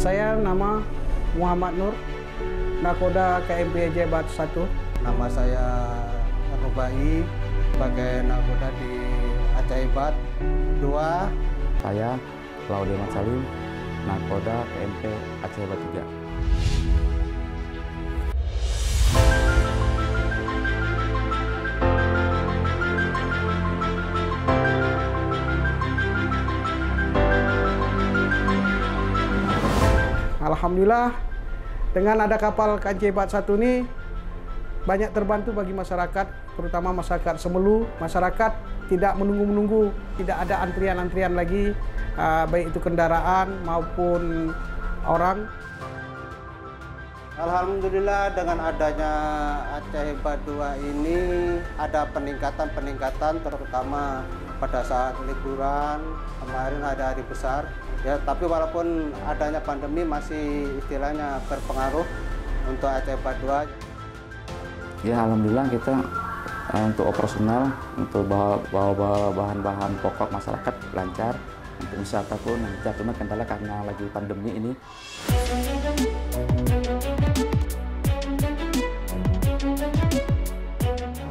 Saya nama Muhammad Nur, nakoda KMP Aceh Hebat 1. Nama saya Rubai, sebagai nakoda di Aceh Hebat 2. Saya Laude Mat Salim, nakoda KMP Aceh Hebat 3. Alhamdulillah, dengan ada kapal KMP Hebat 1 ini banyak terbantu bagi masyarakat, terutama masyarakat Semelu. Masyarakat tidak menunggu-menunggu, tidak ada antrian-antrian lagi, baik itu kendaraan maupun orang. Alhamdulillah, dengan adanya Aceh Hebat 2 ini ada peningkatan terutama pada saat liburan, kemarin ada hari besar. Ya, tapi walaupun adanya pandemi masih istilahnya berpengaruh untuk Aceh Hebat 2. Ya, alhamdulillah kita untuk operasional, untuk bawa bahan-bahan pokok masyarakat lancar, untuk wisata pun lancar. Cuma kendala karena lagi pandemi ini.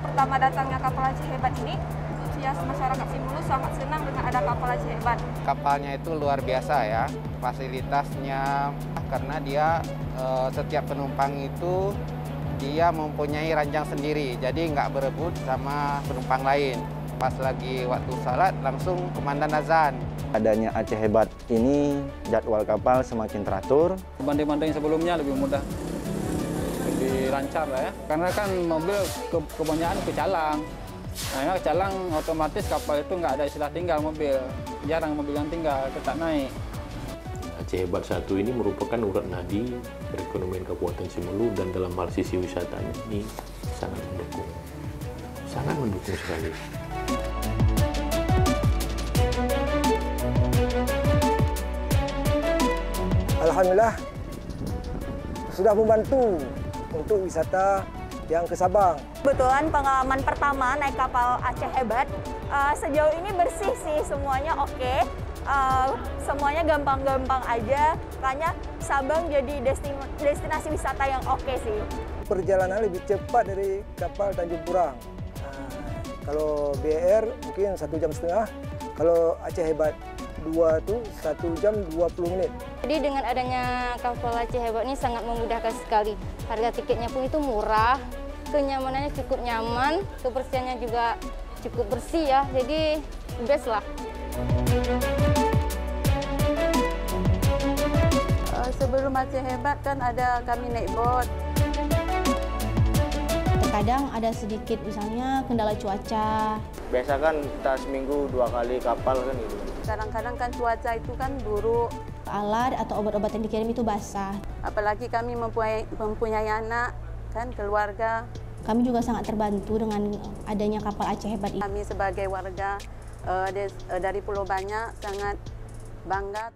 Pertama datangnya kapal Aceh Hebat ini, antusias masyarakat Semelu sangat senang dengan ada kapal Aceh Hebat. Kapalnya itu luar biasa ya, fasilitasnya, karena dia setiap penumpang itu dia mempunyai ranjang sendiri, jadi nggak berebut sama penumpang lain. Pas lagi waktu salat langsung komandan azan. Adanya Aceh Hebat ini jadwal kapal semakin teratur. Dibanding sebelumnya lebih mudah, lebih lancar lah ya. Karena kan mobil kebanyakan ke Calang. Nah, ke Calang otomatis kapal itu nggak ada istilah tinggal mobil. Jarang mobil yang tinggal, tetap naik. Aceh Hebat 1 ini merupakan urat nadi perekonomian Kabupaten Semelu, dan dalam hal sisi wisatanya ini sangat mendukung sekali. Alhamdulillah sudah membantu untuk wisata yang ke Sabang. Kebetulan pengalaman pertama naik kapal Aceh Hebat, sejauh ini bersih sih, semuanya oke. Semuanya gampang-gampang aja, makanya Sabang jadi destinasi wisata yang oke sih. Perjalanan lebih cepat dari kapal Tanjung Purang. Kalau BR mungkin 1,5 jam, kalau Aceh Hebat 2 itu 1 jam 20 menit. Jadi dengan adanya kapal Aceh Hebat ini sangat memudahkan sekali. Harga tiketnya pun itu murah, kenyamanannya cukup nyaman, kebersihannya juga cukup bersih ya, jadi best lah. Sebelum Aceh Hebat kan ada kami naik boat. Terkadang ada sedikit misalnya kendala cuaca. Biasa kan kita seminggu 2 kali kapal kan gitu. Kadang-kadang kan cuaca itu kan buruk. Alat atau obat-obat yang dikirim itu basah. Apalagi kami mempunyai anak, kan keluarga. Kami juga sangat terbantu dengan adanya kapal Aceh Hebat ini. Kami sebagai warga dari Pulau Banyak sangat bangga.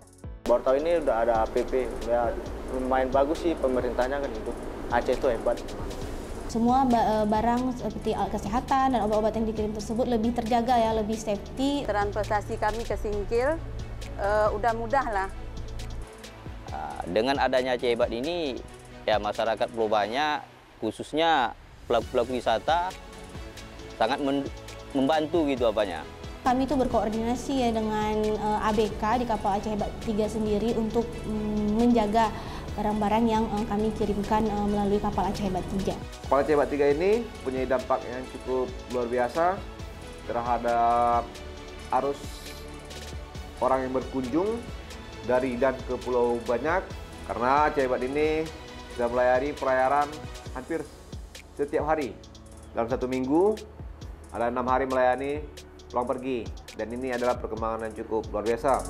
Baru tahun ini udah ada APP, ya lumayan bagus sih pemerintahnya kan itu. Aceh itu hebat. Semua barang seperti alat kesehatan dan obat-obat yang dikirim tersebut lebih terjaga ya, lebih safety. Transportasi kami ke Singkil udah mudah lah. Dengan adanya Aceh Hebat ini, ya masyarakat Pulau Banyak, khususnya pelaku-pelaku wisata, sangat membantu gitu apanya. Kami itu berkoordinasi ya dengan ABK di kapal Aceh Hebat 3 sendiri untuk menjaga barang-barang yang kami kirimkan melalui kapal Aceh Hebat 3. Kapal Aceh Hebat 3 ini punya dampak yang cukup luar biasa terhadap arus orang yang berkunjung dari dan ke Pulau Banyak, karena Aceh Hebat ini sudah melayani pelayaran hampir setiap hari. Dalam 1 minggu ada 6 hari melayani pulang pergi, dan ini adalah perkembangan yang cukup luar biasa.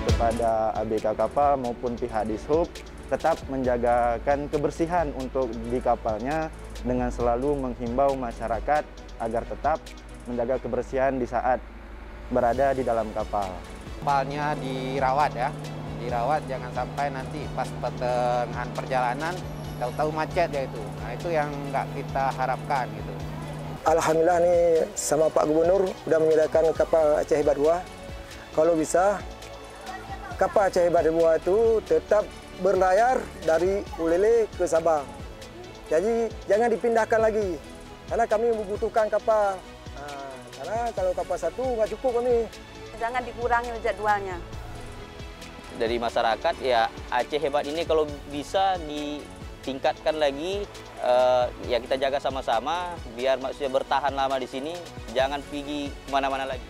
Kepada ABK kapal maupun pihak Dishub tetap menjagakan kebersihan untuk di kapalnya dengan selalu menghimbau masyarakat agar tetap menjaga kebersihan di saat berada di dalam kapal. Kapalnya dirawat ya. Dirawat, jangan sampai nanti pas pertengahan perjalanan tahu-tahu macet ya itu. Nah, itu yang nggak kita harapkan gitu. Alhamdulillah nih sama Pak Gubernur udah menyediakan kapal Aceh Hebat 2. Kalau bisa kapal Aceh Hebat 2 itu tetap berlayar dari Ulele ke Sabang. Jadi jangan dipindahkan lagi karena kami membutuhkan kapal. Karena kalau kapal satu nggak cukup kami. Jangan dikurangi jadwalnya. Dari masyarakat ya Aceh Hebat ini kalau bisa ditingkatkan lagi, ya kita jaga sama-sama biar maksudnya bertahan lama di sini, jangan pergi kemana-mana lagi.